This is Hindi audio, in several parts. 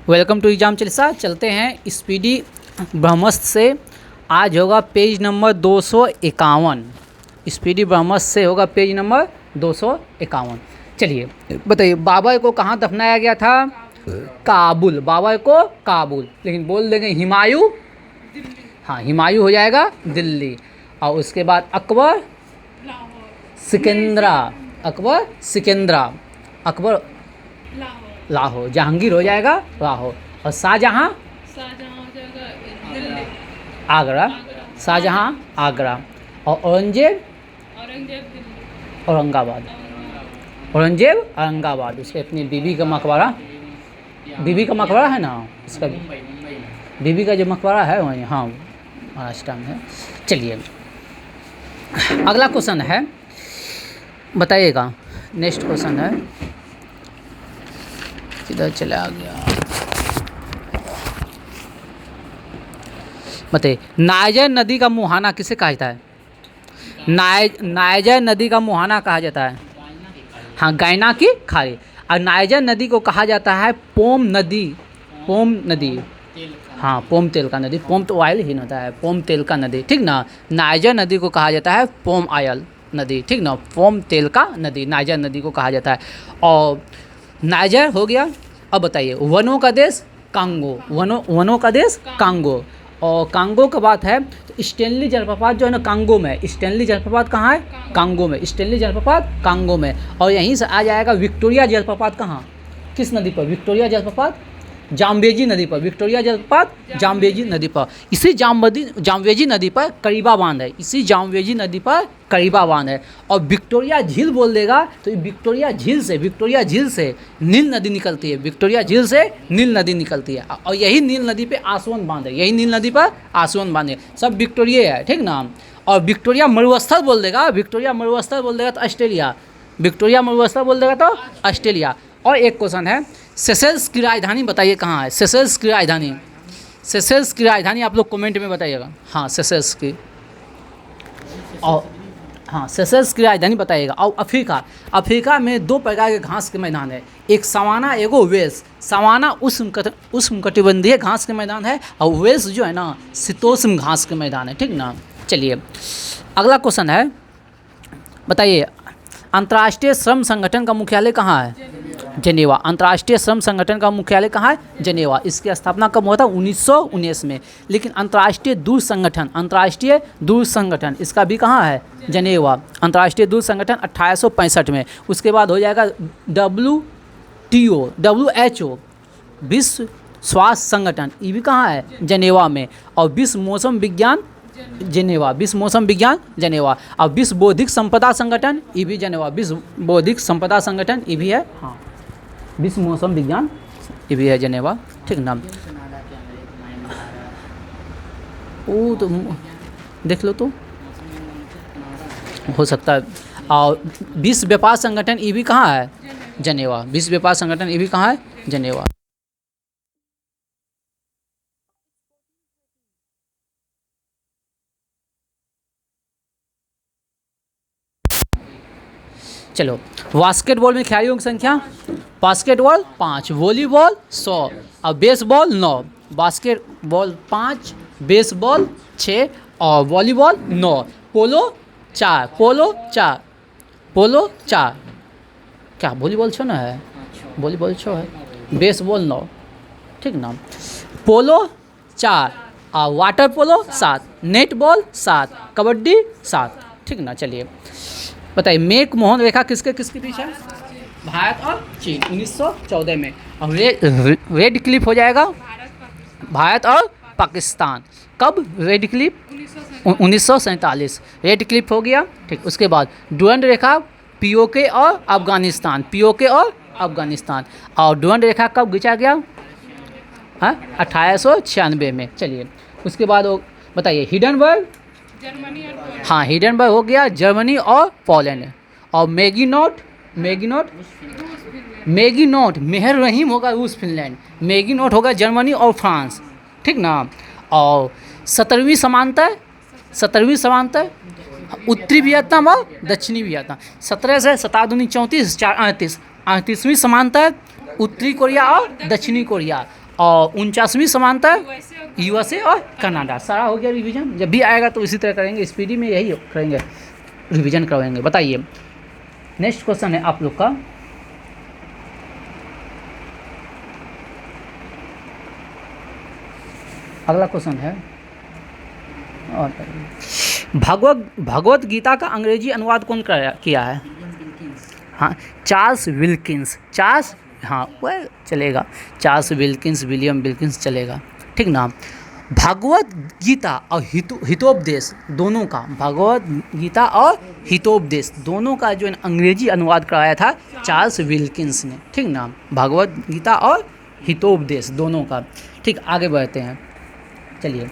Welcome to exam चिल्सा। चलते हैं स्पीडी ब्रह्मस्त्र से। आज होगा पेज नंबर 251। स्पीडी ब्रह्मस्त्र से होगा पेज नंबर 251। चलिए बताइए, बाबर को कहाँ दफनाया गया था? काबुल। बाबर को काबुल, लेकिन बोल देंगे हुमायूं। हाँ, हुमायूं हो जाएगा दिल्ली। और उसके बाद अकबर सिकंदरा। अकबर सिकंदरा। अकबर लाहौर। जहांगीर हो जाएगा लाहौर। और शाहजहां आगरा। शाहजहां आगरा। और औरंगजेब औरंगाबाद। औरंगजेब औरंगाबाद। उसके अपनी बीबी का मकबरा, बीबी का मकबरा है ना उसका, बीबी का जो मकबरा है वहीं, हाँ महाराष्ट्र में है। चलिए अगला क्वेश्चन है, बताइएगा। नेक्स्ट क्वेश्चन है, किधर चला गया? बताइए, नाइजर नदी का मुहाना किसे कहा जाता है? नाइजर नदी का मुहाना कहा जाता है, हाँ, गैना की खाड़ी। और नाइजर नदी को कहा जाता है पोम नदी। पोम नदी, हाँ, पोम तेल का नदी। पोम तो ऑयल ही होता है, पोम तेल का नदी, ठीक ना। नाइजर नदी को कहा जाता है पोम ऑयल नदी, ठीक ना। पोम तेल का नदी नाइजर नदी को कहा जाता है। और नाइजर हो गया। अब बताइए, वनों का देश कांगो। वनों का देश कांगो। और कांगो का बात है तो स्टेनली जलप्रपात जो है ना कांगो में। स्टेनली जलप्रपात कहाँ है? कांगो में। स्टेनली जलप्रपात कांगो में। और यहीं से आ जाएगा विक्टोरिया जलप्रपात। कहाँ, किस नदी पर? विक्टोरिया जलप्रपात जाम्बेजी नदी पर। विक्टोरिया जलप्रपात जाम्बेजी नदी पर। इसी जाम्बेजी नदी पर करीबा बांध है। इसी जाम्बेजी नदी पर करीबा बांध है। और विक्टोरिया झील बोल देगा तो विक्टोरिया झील से नील नदी निकलती है। विक्टोरिया झील से नील नदी निकलती है। और यही नील नदी पे आसवन बांध है। यही नील नदी पर आसवन बांध है। सब विक्टोरिया है, ठीक ना। और विक्टोरिया मरुस्थल बोल देगा, विक्टोरिया मरुस्थल बोल देगा तो ऑस्ट्रेलिया। विक्टोरिया मरुस्थल बोल देगा तो ऑस्ट्रेलिया। और एक क्वेश्चन है, सेशेल्स की राजधानी बताइए कहाँ है? सेशेल्स की राजधानी, सेशेल्स की राजधानी आप लोग कमेंट में बताइएगा। हाँ, सेशेल्स की। और हाँ, सेशेल्स की राजधानी बताइएगा। और अफ्रीका में दो प्रकार के घास के मैदान है, एक सवाना, एगो वेल्स। सवाना उष्णकटिबंधीय घास के मैदान है, और वेल्स जो है ना शीतोष्ण घास के मैदान है, ठीक ना। चलिए अगला क्वेश्चन है, बताइए, अंतर्राष्ट्रीय श्रम संगठन का मुख्यालय कहाँ है? जेनेवा। अंतर्राष्ट्रीय श्रम संगठन का मुख्यालय कहाँ है? जेनेवा। इसकी स्थापना कब हुआ था? 1919 में। लेकिन अंतर्राष्ट्रीय दूर संगठन इसका भी कहाँ है? जेनेवा। अंतर्राष्ट्रीय दूर संगठन 1865 में। उसके बाद हो जाएगा WHO, विश्व स्वास्थ्य संगठन, ये भी कहाँ है? जेनेवा में। और विश्व मौसम विज्ञान जेनेवा। विश्व मौसम विज्ञान जेनेवा। और विश्व बौद्धिक संपदा संगठन, ये भी जेनेवा। विश्व बौद्धिक संपदा संगठन ये भी है, हाँ, विश्व मौसम विज्ञान ये भी है जेनेवा, ठीक ना। वो तो देख लो तो हो सकता है। और विश्व व्यापार संगठन ये भी कहाँ है? जेनेवा। विश्व व्यापार संगठन ये भी कहाँ है? जेनेवा। चलो, बास्केटबॉल में खिलाड़ियों की संख्या, बास्केटबॉल 5, वॉलीबॉल 100 और बेसबॉल 9। बास्केटबॉल 5, बेसबॉल 6 और वॉलीबॉल 9। पोलो 4, पोलो 4, क्या वॉलीबॉल 6 ना है? वॉलीबॉल 6 है, बेसबॉल 9, ठीक ना। पोलो 4 और वाटर पोलो 7, नेटबॉल 7, कबड्डी 7, ठीक ना। चलिए बताइए, मेक मोहन रेखा किसके बीच है? भारत और चीन, 1914 में। और रेड क्लिफ हो जाएगा भारत और पाकिस्तान। कब रेड क्लिफ? 1947, रेड क्लिफ हो गया, ठीक। उसके बाद डुरंड रेखा POK और अफगानिस्तान, और डुरंड रेखा कब खींचा गया? हाँ, 1896 में। चलिए उसके बाद बताइए, हिडनबर्ग, हाँ, हिडनबर्ग हो गया जर्मनी और पोलैंड। और मैगिनोट मेहर रहीम होगा रूस फिनलैंड। मैगिनोट होगा जर्मनी और फ्रांस, ठीक ना। और 17वीं समांतर उत्तरी वियतनाम और दक्षिणी वियतनाम। 17 से 7 दूनी 34, 4 38। 38वीं समांतर उत्तरी कोरिया और दक्षिणी कोरिया। और 49वीं समानता यूएसए और कनाडा। सारा हो गया रिवीजन। जब भी आएगा तो इसी तरह करेंगे, स्पीडी में यही करेंगे, रिवीजन करवाएंगे। बताइए नेक्स्ट क्वेश्चन है आप लोग का, अगला क्वेश्चन है और भगवत गीता का अंग्रेजी अनुवाद कौन किया है? हाँ चार्ल्स विल्किंस। चार्ल्स, हाँ वह चलेगा, चार्ल्स विल्किंस, विलियम विल्किंस चलेगा, ठीक ना। भगवत गीता और हितोपदेश दोनों का, भगवत गीता और हितोपदेश दोनों का जो अंग्रेजी अनुवाद कराया था चार्ल्स विल्किंस ने, ठीक ना। भगवत गीता और हितोपदेश दोनों का, ठीक। आगे बढ़ते हैं, चलिए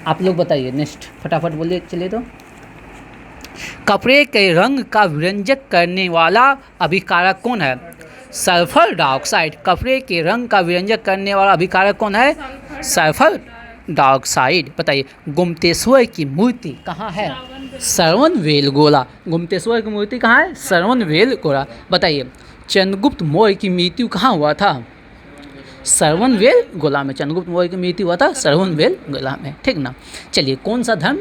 आप लोग बताइए नेक्स्ट, फटाफट बोलिए। चलिए तो कपड़े के रंग का व्यंजक करने वाला अभिकारक कौन है? Sulphur dioxide. कपड़े के रंग का व्यंजक करने वाला अभिकारक कौन है? Sulphur dioxide. बताइए गुप्तेश्वर की मूर्ति कहाँ है? श्रवणबेलगोला। गुप्तेश्वर की मूर्ति कहाँ है? श्रवणबेलगोला। बताइए चंद्रगुप्त मौर्य की मृत्यु कहाँ हुआ था? श्रवणबेलगोला में। चंद्रगुप्त मौर्य की मृत्यु हुआ था श्रवणबेलगोला में, ठीक ना। चलिए कौन सा धर्म,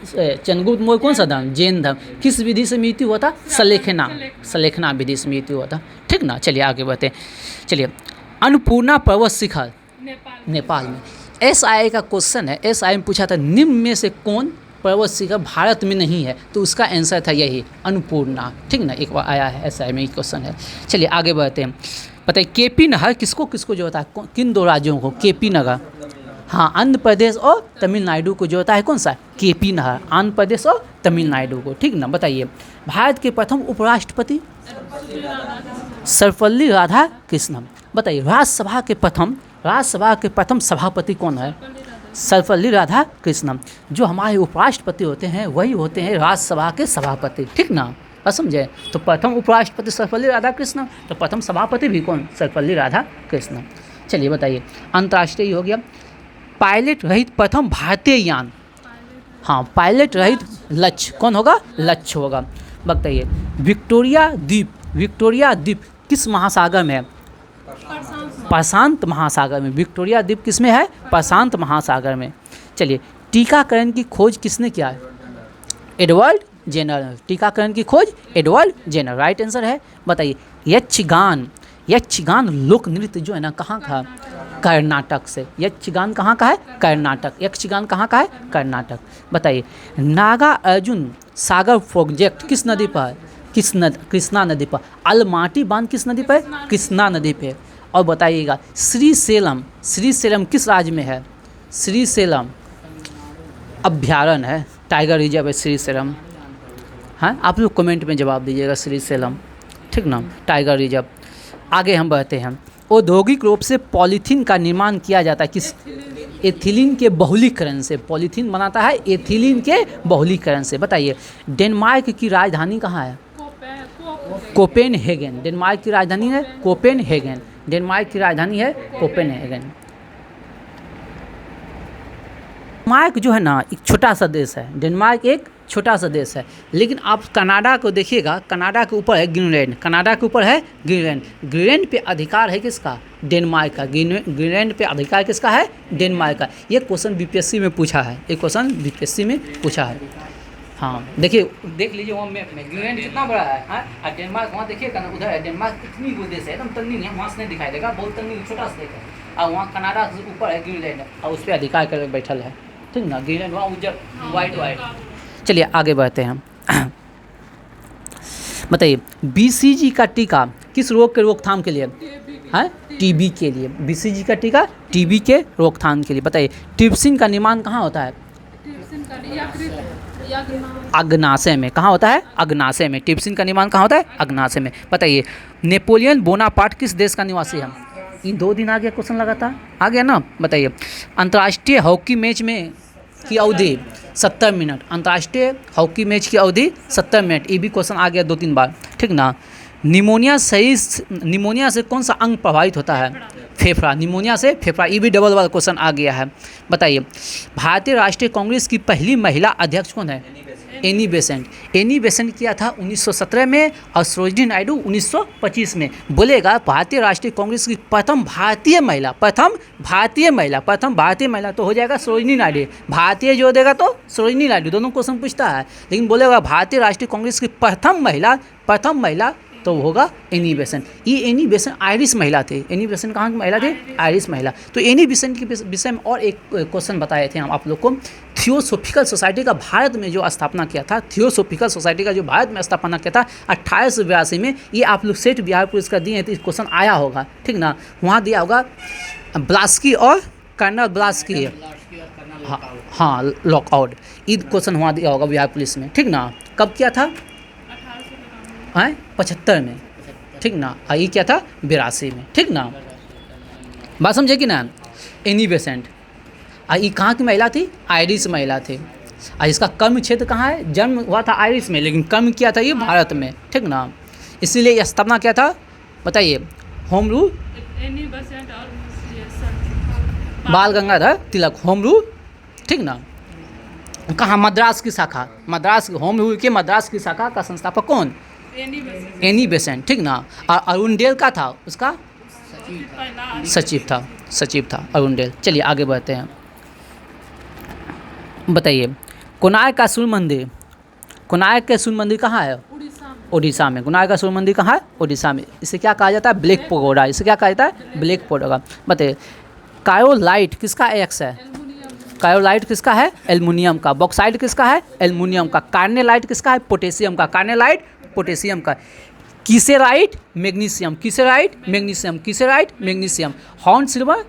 चंद्रगुप्त मौर्य कौन सा धर्म? जैन धर्म। किस विधि से मृत्यु हुआ था? सलेखना विधि से मृत्यु हुआ था, ठीक ना। चलिए आगे बढ़ते हैं। चलिए अन्नपूर्णा पर्वत शिखर नेपाल में। SIA का क्वेश्चन है, SIA में पूछा था निम्न में से कौन पर्वत शिखर भारत में नहीं है, तो उसका आंसर था यही अन्नपूर्णा, ठीक ना। एक बार आया है SIA में, एक क्वेश्चन है। चलिए आगे बढ़ते हैं। बताइए केपी नहर किसको किसको जोड़ता है? किन दो राज्यों को? केपी नहर, हाँ आंध्र प्रदेश और तमिलनाडु को जोड़ता है। कौन सा? केपी नहर, आंध्र प्रदेश और तमिलनाडु को, ठीक ना। बताइए भारत के प्रथम उपराष्ट्रपति? सर्वपल्ली राधाकृष्णन। बताइए राज्यसभा के प्रथम सभापति कौन है? सर्वपल्ली राधाकृष्णन। जो हमारे उपराष्ट्रपति होते हैं वही होते हैं राज्यसभा के सभापति, ठीक ना। समझे? तो प्रथम उपराष्ट्रपति सर्वपल्ली राधाकृष्णन, तो प्रथम सभापति भी कौन? सर्वपल्ली राधाकृष्णन। चलिए बताइए अंतर्राष्ट्रीय हो गया। पायलट रहित प्रथम भारतीय यान, हाँ पायलट रहित लक्ष्य कौन होगा? लक्ष्य होगा। बताइए विक्टोरिया द्वीप किस महासागर में है? प्रशांत महासागर में। विक्टोरिया द्वीप किस में है? प्रशांत महासागर में। चलिए टीकाकरण की खोज किसने किया है? Edward Jenner. टीकाकरण की खोज एडवर्ड जेनर, राइट आंसर है। बताइए यक्षगान लोक नृत्य जो है ना कहाँ का? कर्नाटक से। यक्षगान कहाँ का है? कर्नाटक। यक्षगान कहाँ का है? कर्नाटक। बताइए नागा अर्जुन सागर प्रोजेक्ट किस नदी पर है? कृष्णा नदी पर। अलमाटी बांध किस नदी पर? कृष्णा नदी पे। और बताइएगा श्रीशैलम किस राज्य में है? श्रीशैलम अभ्यारण्य है, टाइगर रिजर्व है श्रीशैलम। हाँ आप लोग कमेंट में जवाब दीजिएगा श्रीशैलम, ठीक ना, टाइगर रिजर्व। आगे हम बढ़ते हैं। औद्योगिक रूप से पॉलीथीन का निर्माण किया जाता है किस? एथिलीन के बहुलीकरण से। पॉलीथीन बनाता है एथिलीन के बहुलीकरण से। बताइए डेनमार्क की राजधानी कहाँ है? कोपेनहेगन। डेनमार्क की राजधानी है कोपेनहेगन। डेनमार्क की राजधानी है कोपेनहेगन। डेनमार्क जो है ना एक छोटा सा देश है। डेनमार्क एक छोटा सा देश है, लेकिन आप कनाडा को देखिएगा, कनाडा के ऊपर है ग्रीनलैंड। कनाडा के ऊपर है ग्रीनलैंड। ग्रीनलैंड पे अधिकार है किसका? डेनमार्क का। ग्रीनलैंड पे अधिकार किसका है? डेनमार्क का। ये क्वेश्चन बीपीएससी में पूछा है, एक क्वेश्चन बीपीएससी में पूछा है। हाँ देखिए, देख लीजिए वहाँ मैप में ग्रीनलैंड कितना बड़ा है, हाँ? और डेनमार्क वहाँ देखिएगा ना, उधर है डेनमार्क। इतनी वो देश है, एकदम तन्नी है, वहाँ से नहीं दिखाई देगा, बहुत तन्नी छोटा सा देश है। और वहाँ कनाडा से ऊपर है ग्रीनलैंड, और उस पर अधिकार करके बैठल है, ठीक ना। ग्रीनलैंड वहाँ उज्जर वाइट। चलिए आगे बढ़ते हैं। बताइए BCG का टीका किस रोग के रोकथाम के लिए है? TB के लिए। BCG का टीका TB के रोकथाम के लिए। बताइए ट्रिप्सिन का निर्माण कहाँ होता है? अग्नाशय में। कहाँ होता है? अग्नाशय में। ट्रिप्सिन का निर्माण कहाँ होता है? अग्नाशय में। बताइए नेपोलियन बोनापार्ट किस देश का निवासी है? इन 2 दिन आ गया क्वेश्चन, लगातार आ गया ना। बताइए अंतर्राष्ट्रीय हॉकी मैच में की अवधि 70 मिनट। अंतर्राष्ट्रीय हॉकी मैच की अवधि 70 मिनट। ये भी क्वेश्चन आ गया 2-3 बार, ठीक ना। निमोनिया से कौन सा अंग प्रभावित होता है? फेफड़ा। निमोनिया से फेफड़ा। ये भी डबल वाला क्वेश्चन आ गया है। बताइए भारतीय राष्ट्रीय कांग्रेस की पहली महिला अध्यक्ष कौन है? Annie Besant. एनी बेसेंट किया था 1917 में और सरोजिनी नायडू 1925 में। बोलेगा भारतीय राष्ट्रीय कांग्रेस की प्रथम भारतीय महिला तो हो जाएगा सरोजिनी नायडू। भारतीय जो देगा तो सरोजिनी नायडू, दोनों क्वेश्चन पूछता है। लेकिन बोलेगा भारतीय राष्ट्रीय कांग्रेस की प्रथम महिला तो होगा एनी बेसेंट। ये एनी बेसेंट आयरिश महिला थे। एनी बेसेंट कहाँ की महिला थे? आयरिश महिला। तो एनी बेसेंट के विषय में और एक क्वेश्चन बताए थे हम आप लोग को। थियोसॉफिकल सोसाइटी का भारत में जो स्थापना किया था, थियोसॉफिकल सोसाइटी का जो भारत में स्थापना किया था 1882 में, ये आप लोग सेठ बिहार पुरस्कार दिए हैं तो क्वेश्चन आया होगा, ठीक ना। वहाँ दिया होगा ब्लास्की और कर्नल ब्लास्की, हाँ लॉकआउट, ये क्वेश्चन वहाँ दिया होगा बिहार पुलिस में, ठीक ना। कब किया था? 75 में, ठीक ना। ये क्या था? 82 में, ठीक ना। बात समझे कि ना। एनी बेसेंट ये कहाँ की महिला थी? आयरिश महिला थी। इसका कर्म क्षेत्र कहाँ है? जन्म हुआ था आयरिश में, लेकिन कर्म किया था ये भारत में, ठीक ना। इसीलिए स्थापना क्या था बताइए? होम रूल, बाल गंगाधर तिलक, होम रूल, ठीक ना। कहाँ? मद्रास की शाखा, मद्रास होम रूल के मद्रास की शाखा का संस्थापक कौन? एनी बेसेंट, ठीक ना। और अरुणडेल का था, उसका सचिव था अरुणडेल। चलिए आगे बढ़ते हैं। बताइए कोणार्क का सूर्य मंदिर, कोणार्क का सूर्य मंदिर कहाँ है? उड़ीसा में। कोणार्क का सूर्य मंदिर कहाँ है? उड़ीसा में। इसे क्या कहा जाता है? Black pagoda. इसे क्या कहा जाता है? Black pagoda. बताइए कायोलाइट किसका एक्स है? कायोलाइट किसका है? एल्युमिनियम का। बॉक्साइट किसका है? एल्युमिनियम का। कार्नेलाइट किसका है? पोटेशियम का। कार्नेलाइट पोटेशियम का। Kieserite magnesium, kieserite magnesium, kieserite magnesium. Horn silver,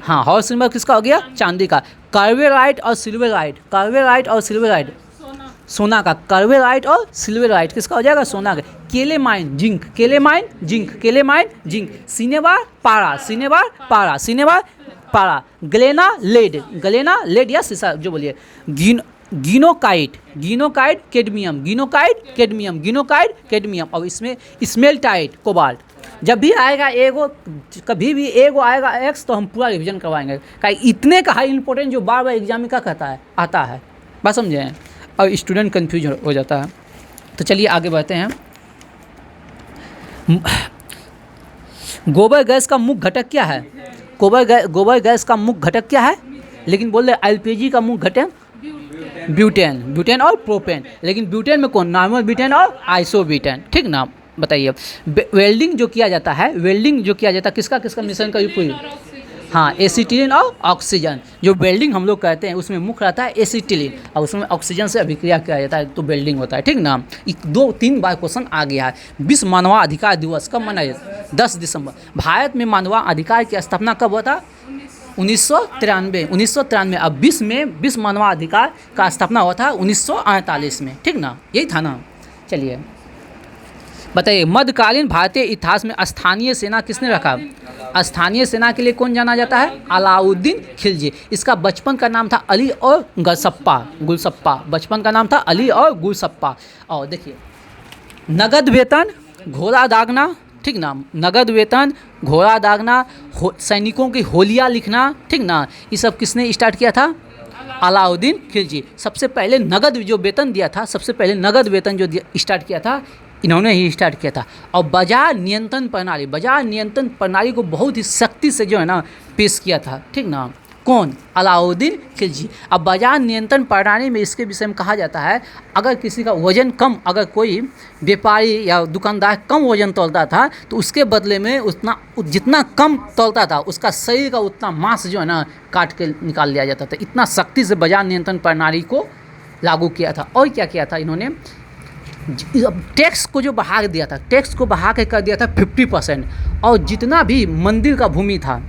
हाँ हॉर्न सिल्वर किसका हो गया? चांदी का। कार्वेराइट और सिल्वराइट, कार्वेराइट और सिल्वराइट सोना का। कार्वेराइट और सिल्वराइट किसका हो जाएगा? सोना का। Calamine zinc, calamine zinc, calamine zinc. Cinnabar पारा, सिनेबार पारा, सिनेबार पारा। ग्लेना लेड या सीसा जो बोलिए। गिनोकाइट, गिनोकाइट कैडमियम, गिनोकाइट कैडमियम, गिनोकाइट कैडमियम। और इसमें स्मेल्टाइट कोबाल्ट। जब भी आएगा एगो, कभी भी एगो आएगा एक्स तो हम पूरा रिविजन करवाएंगे। इतने का हाई इंपॉर्टेंट जो बार बार एग्जाम में क्या कहता है आता है, बात समझे। और स्टूडेंट कंफ्यूज हो जाता है। तो चलिए आगे बढ़ते हैं। गोबर गैस का मुख्य घटक क्या है? गोबर गैस का मुख्य घटक क्या है? लेकिन बोल रहे एलपीजी का मुख्य घटक ब्यूटेन और प्रोपेन। लेकिन ब्यूटेन में कौन? नॉर्मल ब्यूटेन और आइसोब्यूटेन, ठीक ना। बताइए वेल्डिंग जो किया जाता है, वेल्डिंग जो किया जाता है किसका मिश्रण का उपयोग? हाँ एसिटिलीन और ऑक्सीजन। जो वेल्डिंग हम लोग कहते हैं उसमें मुख्य रहता है एसिटिलीन और उसमें ऑक्सीजन से अभिक्रिया किया जाता है तो वेल्डिंग होता है, ठीक ना। 2-3 बार क्वेश्चन आ गया है। विश्व मानवाधिकार दिवस कब मनाया जाता है? 10 दिसंबर। भारत में मानवाधिकार की स्थापना कब हुआ था? 1993। अब विश्व मानवाधिकार का स्थापना हुआ था 1948 में, ठीक ना। यही था ना। चलिए बताइए मध्यकालीन भारतीय इतिहास में स्थानीय सेना किसने रखा? स्थानीय सेना के लिए कौन जाना जाता है? अलाउद्दीन खिलजी। इसका बचपन का नाम था अली और गुलसप्पा। बचपन का नाम था अली और गुलसप्पा। और देखिए नगद वेतन, घोड़ा दागना, ठीक ना। नगद वेतन, घोड़ा दागना, सैनिकों की होलियाँ लिखना, ठीक ना। ये सब किसने स्टार्ट किया था? अलाउद्दीन खिलजी। सबसे पहले नगद जो वेतन दिया था, सबसे पहले नगद वेतन जो स्टार्ट किया था इन्होंने ही स्टार्ट किया था। और बाजार नियंत्रण प्रणाली को बहुत ही सख्ती से जो है ना पेश किया था, ठीक ना। कौन? अलाउद्दीन खिलजी। अब बाजार नियंत्रण प्रणाली में इसके विषय में कहा जाता है अगर किसी का वजन कम, अगर कोई व्यापारी या दुकानदार कम वजन तौलता था तो उसके बदले में जितना कम तौलता था उसका शरीर का उतना मांस जो है ना काट के निकाल लिया जाता था। इतना सख्ती से बाजार नियंत्रण प्रणाली को लागू किया था। और क्या किया था इन्होंने? टैक्स को जो बढ़ा दिया था, टैक्स को बढ़ा के कर दिया था 50%। और जितना भी मंदिर का भूमि था,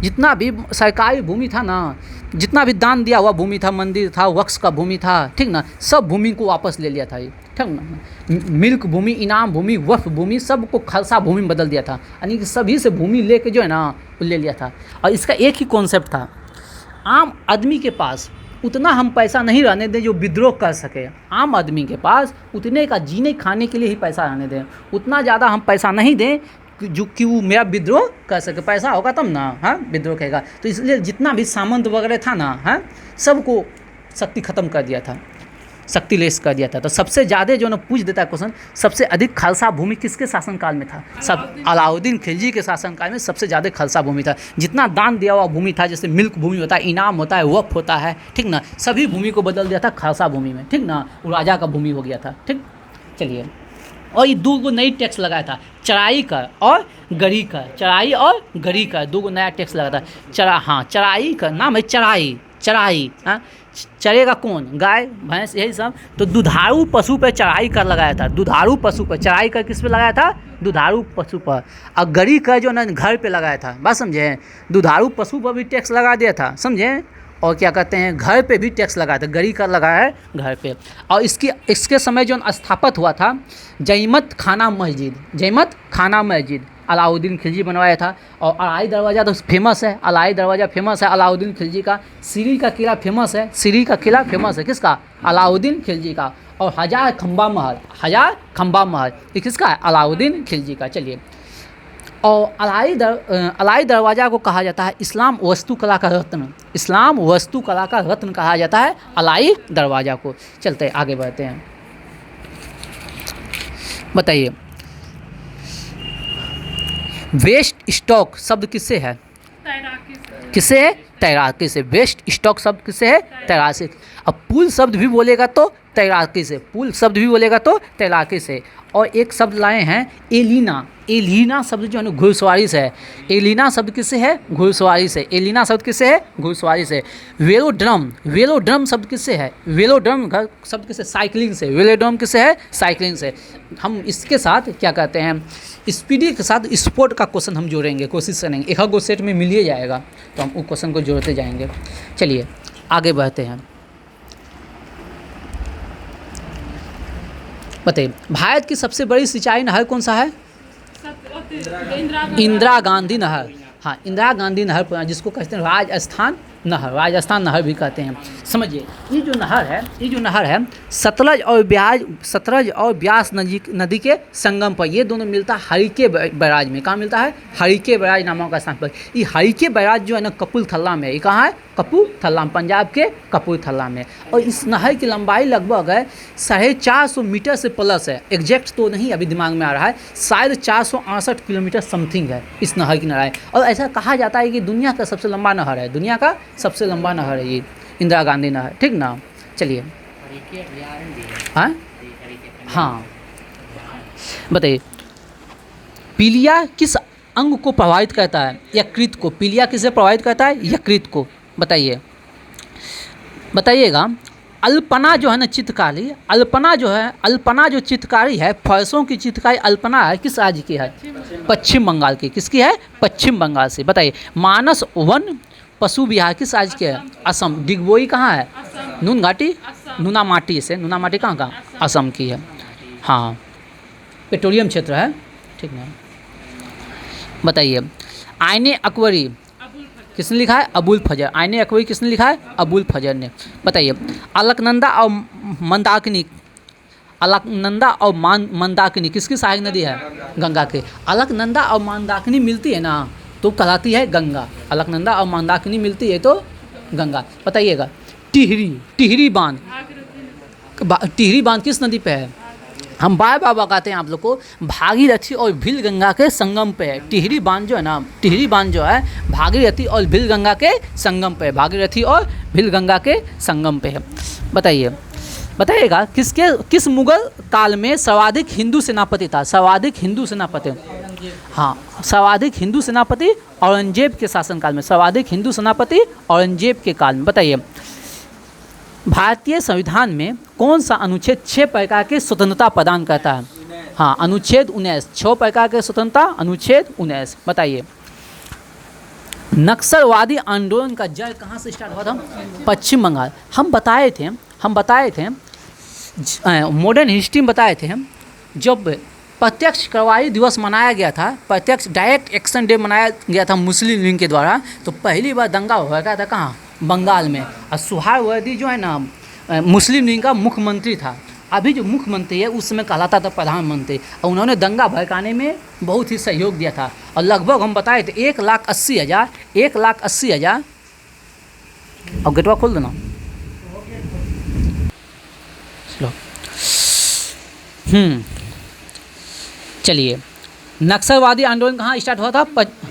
जितना भी सरकारी भूमि था ना, जितना भी दान दिया हुआ भूमि था, मंदिर था, वक्फ का भूमि था, ठीक ना, सब भूमि को वापस ले लिया था ये, ठीक ना। मिल्क भूमि, इनाम भूमि, वक्फ भूमि सबको खालसा भूमि में बदल दिया था। यानी कि सभी से भूमि लेके जो है ना वो ले लिया था। और इसका एक ही कॉन्सेप्ट था, आम आदमी के पास उतना हम पैसा नहीं रहने दें जो विद्रोह कर सके। आम आदमी के पास उतने का जीने खाने के लिए ही पैसा रहने दें, उतना ज़्यादा हम पैसा नहीं दें जो कि वो मेरा विद्रोह कर सके। पैसा होगा तब ना, हाँ विद्रोह करेगा। तो इसलिए जितना भी सामंत वगैरह था ना, हाँ सबको शक्ति ख़त्म कर दिया था, शक्तिलेस कर दिया था। तो सबसे ज़्यादा जो ना पूछ देता है क्वेश्चन, सबसे अधिक खालसा भूमि किसके शासनकाल में था? सब अलाउद्दीन खिलजी के शासनकाल में सबसे ज़्यादा खालसा भूमि था। जितना दान दिया हुआ भूमि था, जैसे मिल्क भूमि होता है, इनाम होता है, वक्फ होता है, ठीक ना, सभी भूमि को बदल दिया था खालसा भूमि में, ठीक ना, वो राजा का भूमि हो गया था, ठीक। चलिए, और ये 2 नई टैक्स लगाया था, चराई कर और गरी कर, चराई और गरी कर, 2 नया टैक्स लगाया था। चराई का नाम है चराई, हाँ, चरेगा कौन? गाय भैंस, यही सब। तो दुधारू पशु पर चराई कर लगाया था, दुधारू पशु पर चराई कर किस पे लगाया था? दुधारू पशु पर। और गरी कर जो ना घर पे लगाया था, बात समझे? दुधारू पशु पर भी टैक्स लगा दिया था, समझे? और क्या कहते हैं, घर पे भी टैक्स लगाया था, गरी कर लगाया है घर पे। और इसके समय जो स्थापित हुआ था जईमत खाना मस्जिद, अलाउद्दीन खिलजी बनवाया था। और अलाई दरवाज़ा तो फेमस है, अलाई दरवाज़ा फेमस है अलाउद्दीन खिलजी का। सीरी का किला फेमस है, किसका? अलाउद्दीन खिलजी का। और हजार खंबा महल ये किसका है? अलाउद्दीन खिलजी का। चलिए, और अलाई दरवाज़ा को कहा जाता है इस्लाम वास्तुकला का रत्न कहा जाता है अलाई दरवाज़ा को। चलते हैं, आगे बढ़ते हैं। बताइए, वेस्ट स्टॉक शब्द किससे है? तैराकी से। वेस्ट स्टॉक शब्द किससे है? तैराकी। अब पुल शब्द भी बोलेगा तो तैराकी से। और एक शब्द लाए हैं एलिना शब्द जो है ना घुड़सवारी से है। एलिना शब्द किससे है? घुड़सवारी से। वेलोड्रम शब्द किससे है? वेलोड्रम शब्द किससे? साइकिलिंग से। वेलोड्रम किससे है? साइकिलिंग से। हम इसके साथ क्या कहते हैं, स्पीडी के साथ स्पोर्ट का क्वेश्चन हम जोड़ेंगे, कोशिश करेंगे, एक आध सेट में मिल ही जाएगा, तो हम उस क्वेश्चन को जोड़ते जाएंगे। चलिए, आगे बढ़ते हैं। बताइए, भारत की सबसे बड़ी सिंचाई नहर कौन सा है? इंदिरा गांधी नहर। हाँ, इंदिरा गांधी नहर, जिसको कहते हैं राजस्थान नहर भी कहते हैं। समझिए, ये जो नहर है सतलज और ब्यास नदी के संगम पर, ये दोनों मिलता है हरिके बैराज में। कहाँ मिलता है? हरिके बैराज नामक स्थान पर। ये हरिके बैराज जो है ना कपूरथला में है। ये कहाँ है? कपूरथला, पंजाब के कपूरथला में। और इस नहर की लंबाई लगभग है 450 मीटर से प्लस है। एग्जैक्ट तो नहीं अभी दिमाग में आ रहा है, शायद 468 किलोमीटर समथिंग है इस नहर की लंबाई। और ऐसा कहा जाता है कि दुनिया का सबसे लंबा नहर है, ये इंदिरा गांधी नहर, ठीक ना। चलिए, हाँ, बताइए, पीलिया किस अंग को प्रभावित करता है? यकृत को। पीलिया किसे प्रभावित करता है? यकृत को। बताइएगा, अल्पना जो है ना चित्रकारी, अल्पना जो चित्रकारी है, फरसों की चित्रकारी अल्पना है, किस राज्य की है? पश्चिम बंगाल की। किसकी है? पश्चिम बंगाल से। बताइए, मानस वन पशु विहार किस राज्य के है? असम। डिगबोई कहाँ है? नूनामाटी कहाँ का? असम की है। हाँ, पेट्रोलियम क्षेत्र है, ठीक है। बताइए, आईने अकबरी किसने लिखा है? अबुल फजर। आईने अकबरी किसने लिखा है? अबुल फजर ने। बताइए, अलकनंदा और मंदाकिनी किसकी सहायक नदी है? गंगा के। अलकनंदा और मंदाकिनी मिलती है ना तो कहलाती है गंगा। अलकनंदा और मंदाकिनी मिलती है तो गंगा। बताइएगा, टिहरी बांध किस नदी पे है? हम बार बार बताते हैं आप लोग को, भागीरथी और भील गंगा के संगम पे है। टिहरी बांध जो है भागीरथी और भील गंगा के संगम पे है। बताइएगा, किस मुगल काल में सर्वाधिक हिंदू सेनापति था? सर्वाधिक हिंदू सेनापति औरंगजेब के शासनकाल में। औरंगजेब के काल में। बताइए, भारतीय संविधान में कौन सा अनुच्छेद 6 प्रकार के स्वतंत्रता प्रदान करता है? हाँ, अनुच्छेद 19। 6 प्रकार के स्वतंत्रता, अनुच्छेद 19। बताइए, नक्सलवादी आंदोलन का जड़ कहाँ से स्टार्ट हुआ था? पश्चिम बंगाल। हम बताए थे मॉडर्न हिस्ट्री में बताए थे, जब प्रत्यक्ष कार्रवाई दिवस मनाया गया था, प्रत्यक्ष डायरेक्ट एक्शन डे मनाया गया था मुस्लिम लीग के द्वारा, तो पहली बार दंगा हुआ था कहाँ? बंगाल में। और सुहारवर्दी जो है ना मुस्लिम लीग का मुख्यमंत्री था। अभी जो मुख्यमंत्री है उस समय कहलाता था प्रधानमंत्री। और उन्होंने दंगा भड़काने में बहुत ही सहयोग दिया था। और लगभग हम बताए थे 1,80,000। और गेटवा खोल देना। चलो। चलिए, नक्सलवादी आंदोलन कहाँ स्टार्ट हुआ था?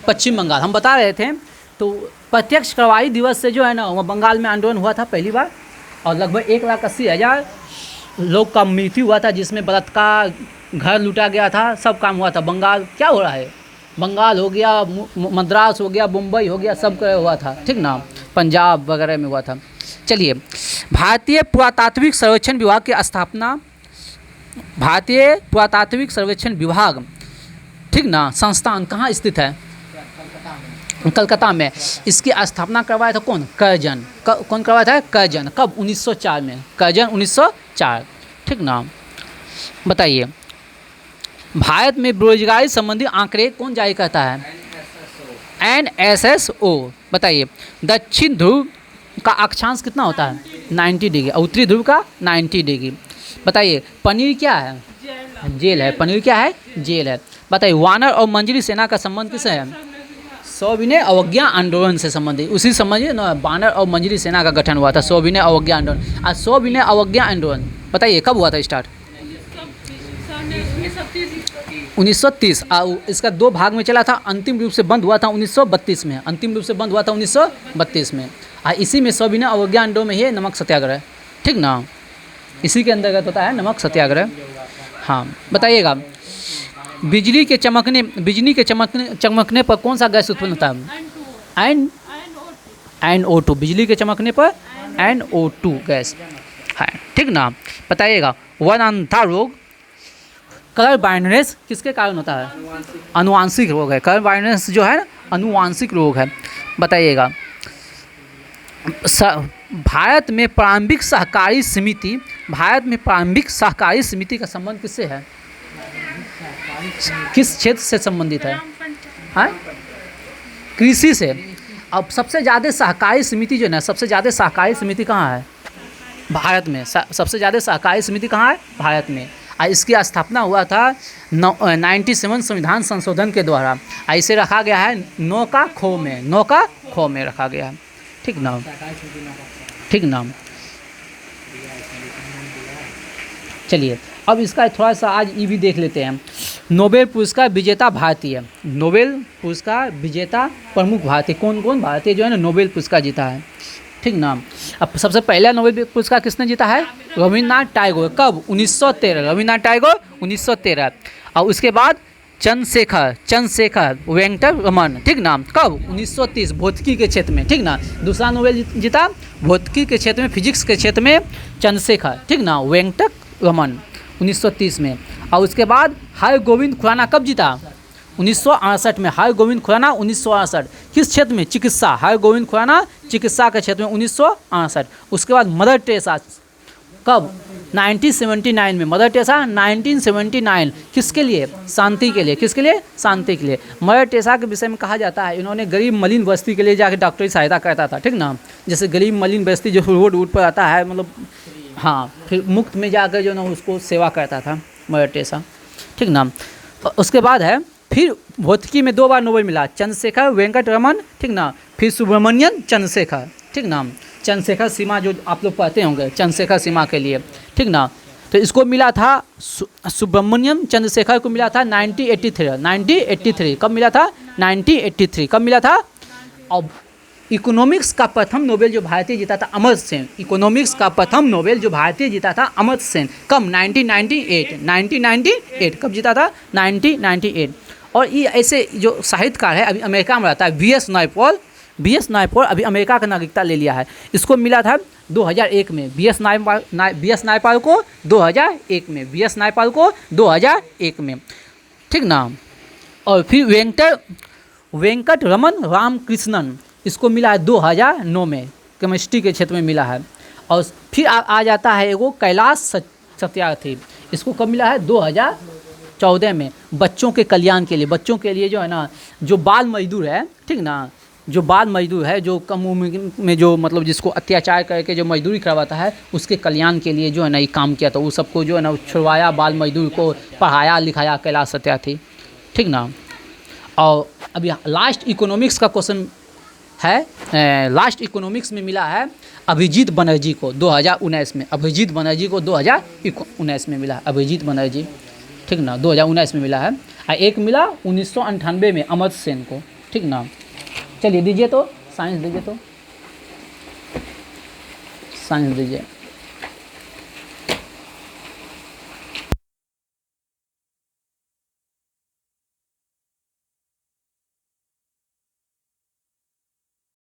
पश्चिम बंगाल। हम बता रहे थे। तो प्रत्यक्ष कार्रवाई दिवस से जो है ना वो बंगाल में आंदोलन हुआ था पहली बार, और लगभग 1,80,000 लोग का मृत्यु हुआ था, जिसमें बलात्कार, घर लूटा गया था, सब काम हुआ था। बंगाल क्या हो रहा है? बंगाल हो गया, मद्रास हो गया, मुंबई हो गया, सब हुआ था, ठीक ना, पंजाब वगैरह में हुआ था। चलिए, भारतीय पुरातात्विक सर्वेक्षण विभाग की स्थापना, भारतीय पुरातात्विक सर्वेक्षण विभाग, ठीक ना, संस्थान कहाँ स्थित है? कलकत्ता में। इसकी स्थापना करवाया था कौन? कर्जन। कौन करवाया था? कर्जन। कब? 1904 में। कर्जन 1904, ठीक ना। बताइए, भारत में बेरोजगारी संबंधी आंकड़े कौन जारी करता है? NSSO। बताइए, दक्षिण ध्रुव का अक्षांश कितना होता है? 90 डिग्री। उत्तरी ध्रुव का 90 डिग्री। बताइए, पनीर क्या है? जेल है। पनीर क्या है? जेल है। बताइए, वानर और मंजरी सेना का संबंध किससे है? सविनय अवज्ञा आंदोलन से संबंधित। उसी समझिए ना, वानर और मंजरी सेना का गठन हुआ था, सविनय अवज्ञा आंदोलन। और सविनय अवज्ञा आंदोलन बताइए कब हुआ था स्टार्ट? 1930। इसका 2 भाग में चला था, अंतिम रूप से बंद हुआ था 1932 में। अंतिम रूप से बंद हुआ था 1932 में। और इसी में सविनय अवज्ञा आंदोलन में ही नमक सत्याग्रह, ठीक ना, इसी के अंतर्गत होता है नमक सत्याग्रह। हाँ, बताइएगा, बिजली के चमकने पर कौन सा गैस उत्पन्न होता है? NO2। बिजली के चमकने पर NO2 गैस है, ठीक ना। बताइएगा, वनांधा रोग, कलर ब्लाइंडनेस किसके कारण होता है? अनुवांशिक रोग है। कलर ब्लाइंडनेस जो है अनुवांशिक रोग है। बताइएगा, भारत में प्रारंभिक सहकारी समिति, भारत में प्रारंभिक सहकारी समिति का संबंध किससे है? किस क्षेत्र से संबंधित है? हाँ, कृषि से। अब सबसे ज़्यादा सहकारी समिति जो है ना, सबसे ज़्यादा सहकारी समिति कहाँ है? भारत में। सबसे ज़्यादा सहकारी समिति कहाँ है? भारत में। और इसकी स्थापना हुआ था 97 संविधान संशोधन के द्वारा। इसे रखा गया है 9 का खो में रखा गया है, ठीक ना, ठीक ना। चलिए, अब इसका थोड़ा सा आज ये भी देख लेते हैं। नोबेल पुरस्कार विजेता भारतीय, नोबेल पुरस्कार विजेता प्रमुख भारतीय कौन कौन भारतीय जो है ना नोबेल पुरस्कार जीता है, ठीक ना। अब सबसे पहला नोबेल पुरस्कार किसने जीता है? रविन्द्रनाथ टैगोर। कब? 1913। रविन्द्रनाथ टैगोर 1913। और उसके बाद चंद्रशेखर वेंकट रमन, ठीक ना, कब? 1930 भौतिकी के क्षेत्र में, ठीक ना। दूसरा नोबेल जीता भौतिकी के क्षेत्र में, फिजिक्स के क्षेत्र में चंद्रशेखर, ठीक ना, वेंकट रमन 1930 में। और उसके बाद हरगोविंद खुराना कब जीता? 1968 में। हरगोविंद खुराना 1968 किस क्षेत्र में? चिकित्सा। हरगोविंद खुराना चिकित्सा के क्षेत्र में 1968। उसके बाद मदर टेरेसा कब? 1979 में। मदर टेरेसा 1979 किसके लिए? शांति के लिए। किसके लिए? शांति के लिए। मदर टेरेसा के विषय में कहा जाता है इन्होंने गरीब मलिन बस्ती के लिए जाकर डॉक्टरी सहायता करता था, ठीक ना। जैसे गरीब मलिन बस्ती जो रोड पर आता है, मतलब हाँ, फिर मुफ्त में जाकर जो ना उसको सेवा करता था मदर टेरेसा, ठीक ना। उसके बाद है फिर भौतिकी में 2 बार नोबेल मिला, चंद्रशेखर वेंकट रमन, ठीक ना। फिर सुब्रमण्यन चंद्रशेखर, ठीक ना। चंद्रशेखर सीमा जो आप लोग पढ़ते होंगे, चंद्रशेखर सीमा के लिए, ठीक ना। तो इसको मिला था सुब्रमण्यम चंद्रशेखर को मिला था 1983। कब मिला था? 1983। कब मिला था? अब इकोनॉमिक्स का प्रथम नोबेल जो भारतीय जीता था अमर्त्य सेन। इकोनॉमिक्स का प्रथम नोबेल जो भारतीय जीता था अमर्त्य सेन। कब? 1998। कब जीता था? 1998। और ये ऐसे जो साहित्यकार है अभी अमेरिका में रहता है, वी.एस. नायपॉल अभी अमेरिका का नागरिकता ले लिया है। इसको मिला था 2001 में। वी.एस. नायपॉल को 2001 में, वी.एस. नायपॉल को 2001 में, ठीक ना। और फिर वेंकट रमन रामकृष्णन इसको मिला है 2009 में, केमिस्ट्री के क्षेत्र में मिला है। और फिर आ जाता है एगो कैलाश सत्यार्थी, इसको कब मिला है? 2014 में, बच्चों के कल्याण के लिए। बच्चों के लिए जो है ना, जो बाल मजदूर है, ठीक ना, जो बाल मजदूर है, जो कम उम्र में जो मतलब जिसको अत्याचार करके जो मजदूरी करवाता है, उसके कल्याण के लिए जो है ना ये काम किया था। वो सबको जो है ना छुड़वाया, बाल मजदूर को पढ़ाया लिखाया कैलाश सत्यार्थी, ठीक ना। और अभी लास्ट इकोनॉमिक्स का क्वेश्चन है लास्ट इकोनॉमिक्स में मिला है अभिजीत बनर्जी को 2019 में, अभिजीत बनर्जी को 2019 में मिला है, अभिजीत बनर्जी, ठीक ना, 2019 में मिला है। और एक मिला 1998 में अमर्त्य सेन को, ठीक ना। चलिए दीजिए तो साइंस दीजिए, तो साइंस दीजिए।